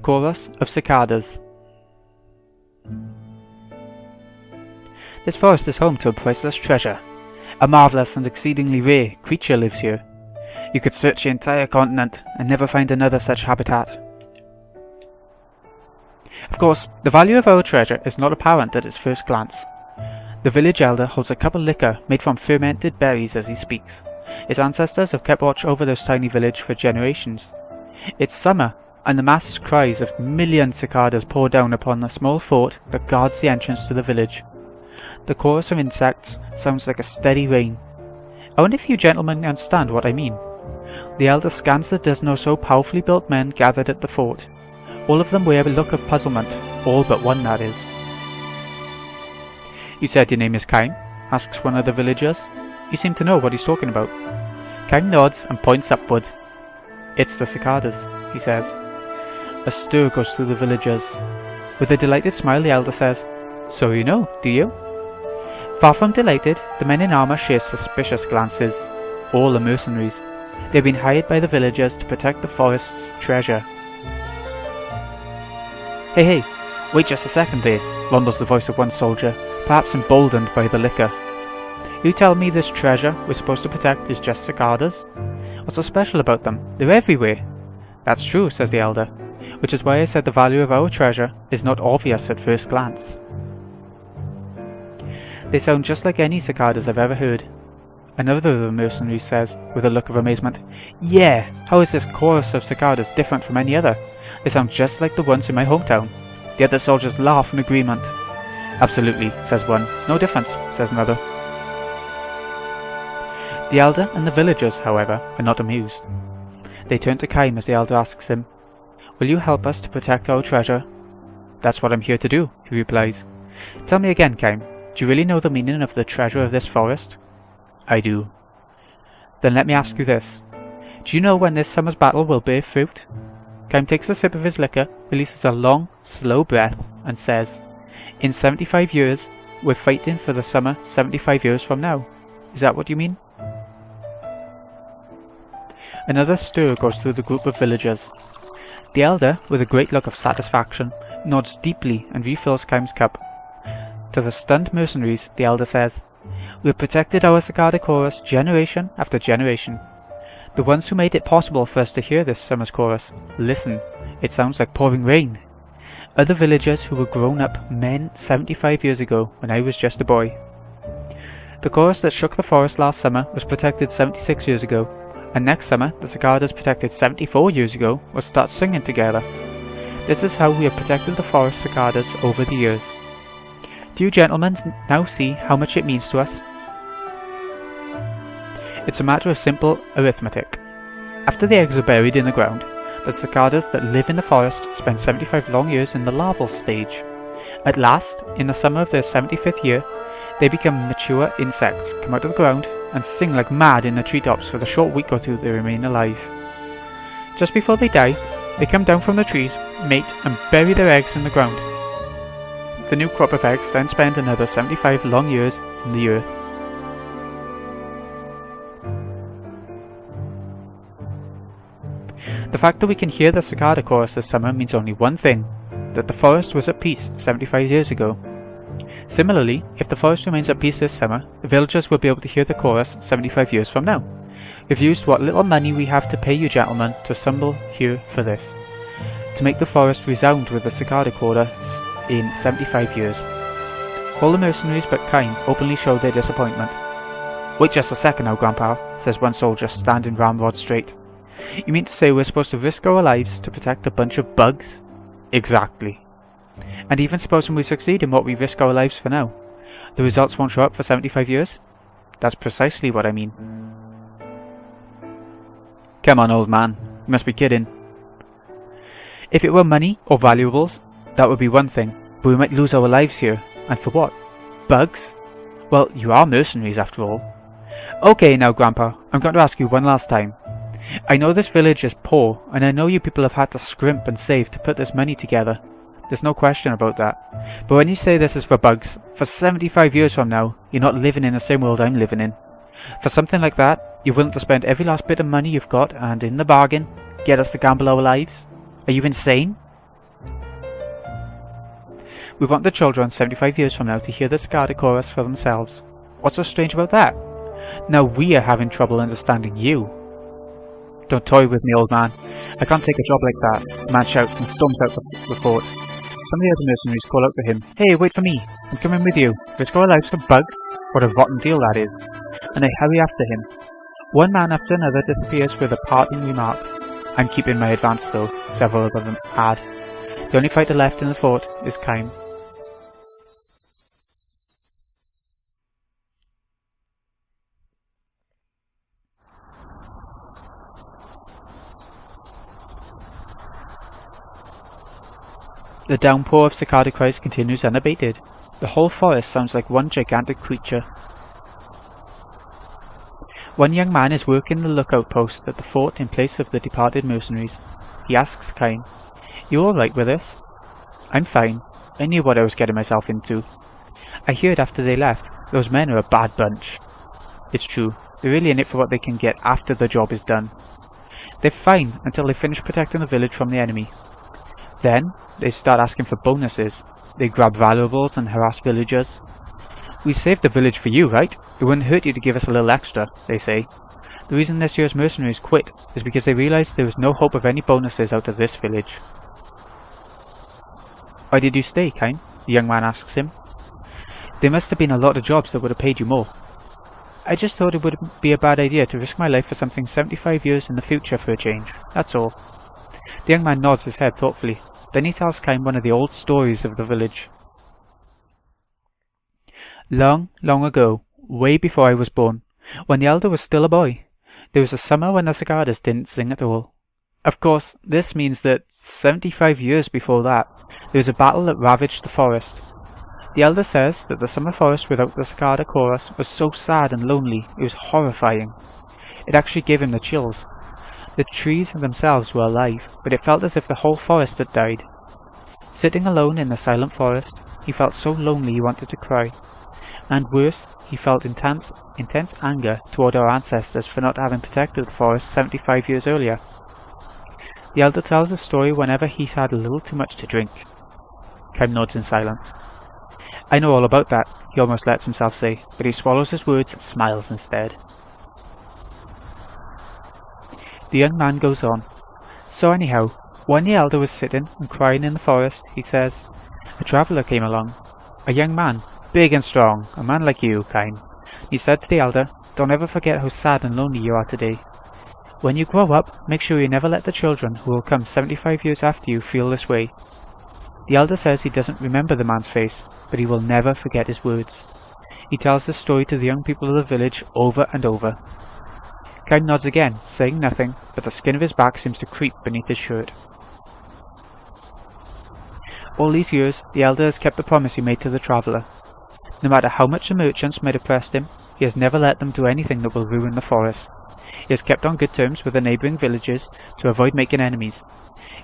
chorus of cicadas. This forest is home to a priceless treasure. A marvelous and exceedingly rare creature lives here. You could search the entire continent and never find another such habitat. Of course, the value of our treasure is not apparent at its first glance. The village elder holds a cup of liquor made from fermented berries as he speaks. His ancestors have kept watch over this tiny village for generations. It's summer, and the massed cries of million cicadas pour down upon the small fort that guards the entrance to the village. The chorus of insects sounds like a steady rain. I wonder if you gentlemen understand what I mean. The elder scans the dozen or so powerfully built men gathered at the fort. All of them wear a look of puzzlement, all but one, that is. "You said your name is Kaim?" asks one of the villagers. You seem to know what he's talking about. Kaim nods and points upward. "It's the cicadas," he says. A stir goes through the villagers. With a delighted smile, the elder says, "So you know, do you?" Far from delighted, the men in armour share suspicious glances. All are mercenaries. They've been hired by the villagers to protect the forest's treasure. Hey, wait just a second there," rumbles the voice of one soldier, perhaps emboldened by the liquor. "You tell me this treasure we're supposed to protect is just cicadas? What's so special about them? They're everywhere." "That's true," says the elder, "which is why I said the value of our treasure is not obvious at first glance." They sound just like any cicadas I've ever heard. Another of the mercenaries says, with a look of amazement, "Yeah, how is this chorus of cicadas different from any other? They sound just like the ones in my hometown." The other soldiers laugh in agreement. "Absolutely," says one. "No difference," says another. The elder and the villagers, however, are not amused. They turn to Kaim as the elder asks him, "Will you help us to protect our treasure?" "That's what I'm here to do," he replies. "Tell me again, Kaim, do you really know the meaning of the treasure of this forest?" "I do." "Then let me ask you this. Do you know when this summer's battle will bear fruit?" Kaim takes a sip of his liquor, releases a long, slow breath, and says, "In 75 years, we're fighting for the summer 75 years from now. Is that what you mean?" Another stir goes through the group of villagers. The elder, with a great look of satisfaction, nods deeply and refills Kaim's cup. To the stunned mercenaries, the elder says, "We've protected our cicada chorus generation after generation. The ones who made it possible for us to hear this summer's chorus, listen, it sounds like pouring rain. Other villagers who were grown-up men 75 years ago when I was just a boy. The chorus that shook the forest last summer was protected 76 years ago, and next summer the cicadas protected 74 years ago will start singing together. This is how we have protected the forest cicadas over the years. Do you gentlemen now see how much it means to us?" It's a matter of simple arithmetic. After the eggs are buried in the ground, the cicadas that live in the forest spend 75 long years in the larval stage. At last, in the summer of their 75th year, they become mature insects, come out of the ground, and sing like mad in the treetops for the short week or two they remain alive. Just before they die, they come down from the trees, mate, and bury their eggs in the ground. The new crop of eggs then spend another 75 long years in the earth. The fact that we can hear the cicada chorus this summer means only one thing, that the forest was at peace 75 years ago. Similarly, if the forest remains at peace this summer, the villagers will be able to hear the chorus 75 years from now. We've used what little money we have to pay you gentlemen to assemble here for this, to make the forest resound with the cicada chorus in 75 years. All the mercenaries but Kaim openly show their disappointment. "Wait just a second now, Grandpa," says one soldier standing ramrod straight. "You mean to say we're supposed to risk our lives to protect a bunch of bugs?" "Exactly. And even supposing we succeed in what we risk our lives for now, the results won't show up for 75 years? That's precisely what I mean." "Come on, old man, you must be kidding." "If it were money or valuables, that would be one thing, but we might lose our lives here, and for what? Bugs? Well, you are mercenaries after all." "Okay now, Grandpa, I'm going to ask you one last time. I know this village is poor, and I know you people have had to scrimp and save to put this money together. There's no question about that. But when you say this is for bugs, for 75 years from now, you're not living in the same world I'm living in. For something like that, you're willing to spend every last bit of money you've got, and in the bargain, get us to gamble our lives? Are you insane?" We want the children 75 years from now to hear the Cicada chorus for themselves. What's so strange about that? Now we are having trouble understanding you. Don't toy with me, old man. I can't take a job like that, the man shouts and storms out the fort. Some of the other mercenaries call out to him, "Hey, wait for me! I'm coming with you. Risk our lives for bugs? What a rotten deal that is." And they hurry after him. One man after another disappears with a parting remark. "I'm keeping my advance though," several of them add. The only fighter left in the fort is Kaim. The downpour of cicada cries continues unabated. The whole forest sounds like one gigantic creature. One young man is working the lookout post at the fort in place of the departed mercenaries. He asks Kaim, "You alright with this?" "I'm fine. I knew what I was getting myself into. I heard after they left, those men are a bad bunch." It's true, they're really in it for what they can get after the job is done. They're fine until they finish protecting the village from the enemy. Then, they start asking for bonuses. They grab valuables and harass villagers. "We saved the village for you, right? It wouldn't hurt you to give us a little extra," they say. The reason this year's mercenaries quit is because they realised there was no hope of any bonuses out of this village. "Why did you stay, Kaim?" the young man asks him. "There must have been a lot of jobs that would have paid you more." "I just thought it wouldn't be a bad idea to risk my life for something 75 years in the future for a change, that's all." The young man nods his head thoughtfully. Then he tells Kaim one of the old stories of the village. Long, long ago, way before I was born, when the elder was still a boy, there was a summer when the cicadas didn't sing at all. Of course, this means that 75 years before that, there was a battle that ravaged the forest. The elder says that the summer forest without the cicada chorus was so sad and lonely, it was horrifying. It actually gave him the chills. The trees themselves were alive, but it felt as if the whole forest had died. Sitting alone in the silent forest, he felt so lonely he wanted to cry. And worse, he felt intense anger toward our ancestors for not having protected the forest 75 years earlier. The elder tells the story whenever he's had a little too much to drink. Kaim nods in silence. "I know all about that," he almost lets himself say, but he swallows his words and smiles instead. The young man goes on. "So anyhow, when the elder was sitting and crying in the forest, he says, a traveller came along. A young man, big and strong, a man like you, Kaim. He said to the elder, 'Don't ever forget how sad and lonely you are today. When you grow up, make sure you never let the children who will come 75 years after you feel this way.' The elder says he doesn't remember the man's face, but he will never forget his words. He tells the story to the young people of the village over and over." Kaim nods again, saying nothing, but the skin of his back seems to creep beneath his shirt. All these years, the elder has kept the promise he made to the traveller. No matter how much the merchants might have pressed him, he has never let them do anything that will ruin the forest. He has kept on good terms with the neighbouring villages to avoid making enemies.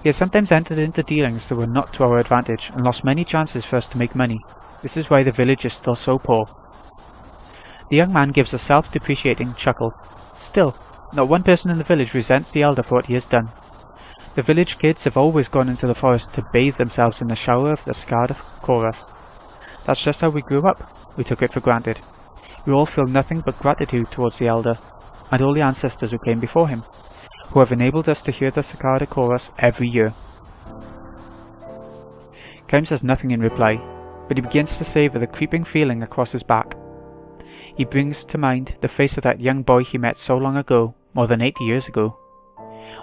He has sometimes entered into dealings that were not to our advantage and lost many chances for us to make money. This is why the village is still so poor. The young man gives a self-depreciating chuckle. Still, not one person in the village resents the elder for what he has done. The village kids have always gone into the forest to bathe themselves in the shower of the cicada chorus. That's just how we grew up. We took it for granted. We all feel nothing but gratitude towards the elder, and all the ancestors who came before him, who have enabled us to hear the cicada chorus every year." Kaim says nothing in reply, but he begins to savour the creeping feeling across his back. He brings to mind the face of that young boy he met so long ago, more than 80 years ago.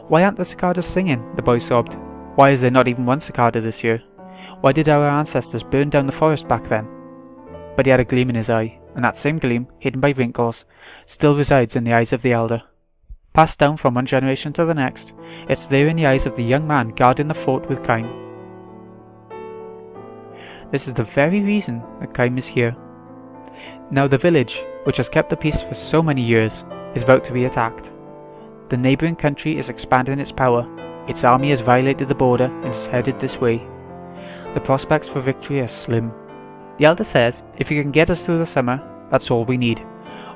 "Why aren't the cicadas singing?" the boy sobbed. "Why is there not even one cicada this year? Why did our ancestors burn down the forest back then?" But he had a gleam in his eye, and that same gleam, hidden by wrinkles, still resides in the eyes of the elder. Passed down from one generation to the next, it's there in the eyes of the young man guarding the fort with Kaim. This is the very reason that Kaim is here. Now the village, which has kept the peace for so many years, is about to be attacked. The neighbouring country is expanding its power. Its army has violated the border and is headed this way. The prospects for victory are slim. The elder says, if you can get us through the summer, that's all we need.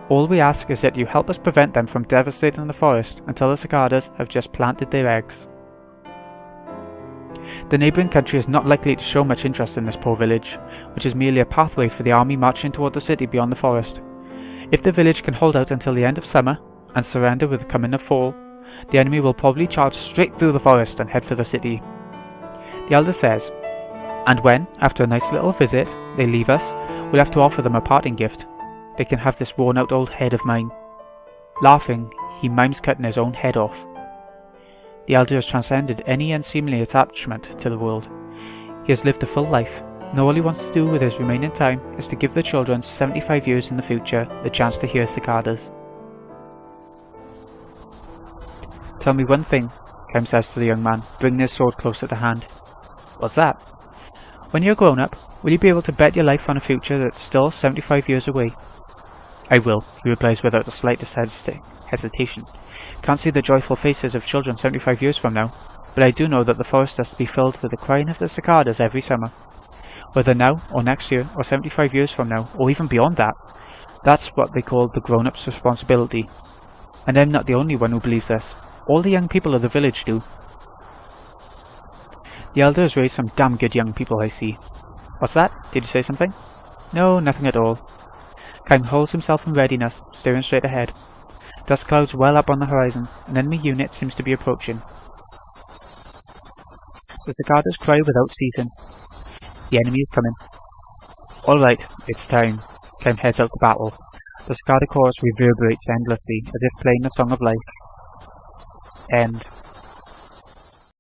All we ask is that you help us prevent them from devastating the forest until the cicadas have just planted their eggs. The neighbouring country is not likely to show much interest in this poor village, which is merely a pathway for the army marching toward the city beyond the forest. If the village can hold out until the end of summer, and surrender with the coming of fall, the enemy will probably charge straight through the forest and head for the city. The elder says, and when, after a nice little visit, they leave us, we'll have to offer them a parting gift. They can have this worn out old head of mine. Laughing, he mimes cutting his own head off. The elder has transcended any unseemly attachment to the world. He has lived a full life. Now all he wants to do with his remaining time is to give the children 75 years in the future the chance to hear cicadas. Tell me one thing, Kym says to the young man, bringing his sword closer to hand. What's that? When you're grown up, will you be able to bet your life on a future that's still 75 years away? I will, he replies without the slightest hesitation. Can't see the joyful faces of children 75 years from now, but I do know that the forest has to be filled with the crying of the cicadas every summer. Whether now, or next year, or 75 years from now, or even beyond that, that's what they call the grown-up's responsibility. And I'm not the only one who believes this. All the young people of the village do. The elder has raised some damn good young people, I see. What's that? Did you say something? No, nothing at all. Kym holds himself in readiness, staring straight ahead. Dust clouds well up on the horizon. An enemy unit seems to be approaching. The cicadas cry without ceasing. The enemy is coming. Alright, it's time. Kym heads out to battle. The cicada chorus reverberates endlessly, as if playing the song of life. End.